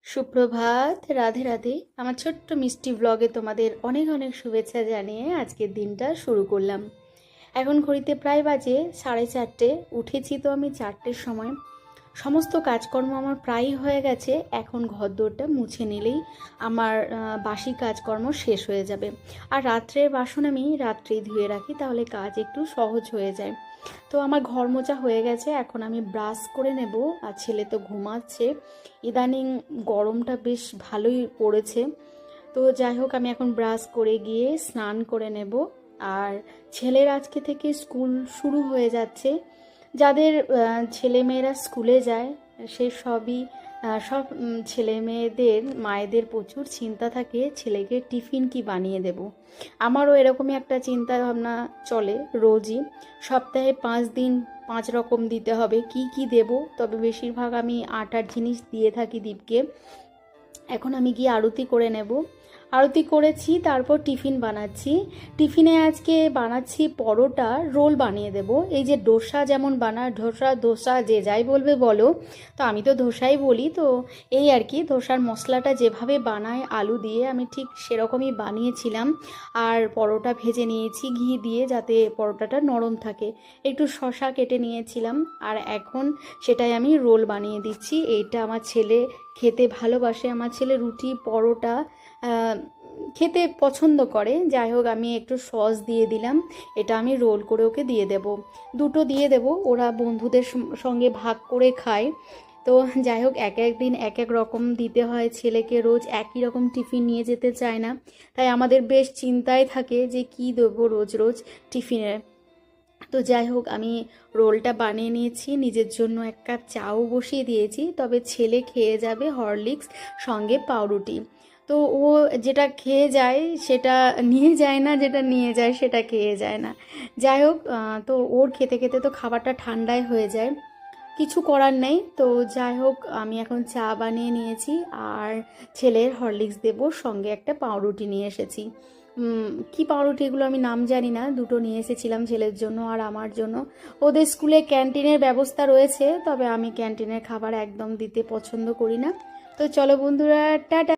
সুপ্রভাত, রাধে রাধে। আমার ছোট্ট মিষ্টি ব্লগে তোমাদের অনেক অনেক শুভেচ্ছা জানিয়ে আজকের দিনটা শুরু করলাম। এখন ঘড়িতে প্রায় বাজে 4:30। উঠেছি তো আমি 4টের সময়। সমস্ত কাজকর্ম আমার প্রায়ই হয়ে গেছে। এখন ঘরদোরটা মুছে নিলেই আমার বাসি কাজকর্ম শেষ হয়ে যাবে। আর রাত্রের বাসন আমি রাত্রেই ধুয়ে রাখি, তাহলে কাজ একটু সহজ হয়ে যায়। তো আমার ঘর মোছা হয়ে গেছে, এখন আমি ব্রাশ করে নেব। আর ছেলে তো ঘুমাচ্ছে। ইদানিং গরমটা বেশ ভালোই পড়েছে। তো যাই হোক, আমি এখন ব্রাশ করে গিয়ে স্নান করে নেব। আর ছেলের আজকে থেকে স্কুল শুরু হয়ে যাচ্ছে। যাদের ছেলেমেয়েরা স্কুলে যায় সে সব ছেলে মেয়েদের মায়েদের প্রচুর চিন্তা থাকে ছেলেকে টিফিন কি বানিয়ে দেব। আমারও এরকমই একটা চিন্তা ভাবনা চলে রোজই। সপ্তাহে 5 দিন 5 রকম দিতে হবে, কি কি দেব। তবে বেশিরভাগ আমি আটার জিনিস দিয়ে থাকি দীপকে। এখন আমি গিয়ে আরতি করে নেব। আরতি করেছি, তারপর টিফিন বানাচ্ছি। টিফিনে আজকে বানাচ্ছি পরোটা রোল বানিয়ে দেব। এই যে ডোসা যেমন বানায়, দোসা যে যাই বলবে বলো, তো আমি তো ধোসাই বলি। তো এই আর কি, ধোসার মশলাটা যেভাবে বানায় আলু দিয়ে, আমি ঠিক সেরকমই বানিয়েছিলাম। আর পরোটা ভেজে নিয়েছি ঘি দিয়ে, যাতে পরোটাটা নরম থাকে। একটু শসা কেটে নিয়েছিলাম, আর এখন সেটাই আমি রোল বানিয়ে দিচ্ছি। এইটা আমার ছেলে খেতে ভালোবাসে। আমার ছেলে রুটি পরোটা খেতে পছন্দ করে। যাই হোক, আমি একটু সস দিয়ে দিলাম। এটা আমি রোল করে ওকে দিয়ে দেব। দুটো দিয়ে দেব, ওরা বন্ধুদের সঙ্গে ভাগ করে খায়। তো যাই হোক, এক এক দিন এক এক রকম দিতে হয় ছেলেকে, রোজ একই রকম টিফিন নিয়ে যেতে চায় না। তাই আমাদের বেশ চিন্তায় থাকে যে কি দেবো রোজ রোজ টিফিনে। তো যাই হোক, আমি রোলটা বানিয়ে নিয়েছি, নিজের জন্য 1 কাপ চাও বসিয়ে দিয়েছি। তবে ছেলে খেয়ে যাবে হরলিক্স সঙ্গে পাউরুটি। তো ও যেটা খেয়ে যায় সেটা নিয়ে যায় না, যেটা নিয়ে যায় সেটা খেয়ে যায় না। যাই হোক, তো ওর খেতে খেতে তো খাবারটা ঠান্ডাই হয়ে যায়, কিছু করার নেই। তো যাই হোক, আমি এখন চা বানিয়ে নিয়েছি আর ছেলের হরলিক্স দেব, সঙ্গে একটা পাউরুটি নিয়ে এসেছি। কি পাউরুটি এগুলো আমি নাম জানি না, দুটো নিয়ে এসেছিলাম ছেলের জন্য আর আমার জন্য। ওদের স্কুলে ক্যান্টিনের ব্যবস্থা রয়েছে, তবে আমি ক্যান্টিনের খাবার একদম দিতে পছন্দ করি না। তো চলো বন্ধুরা, টাটা।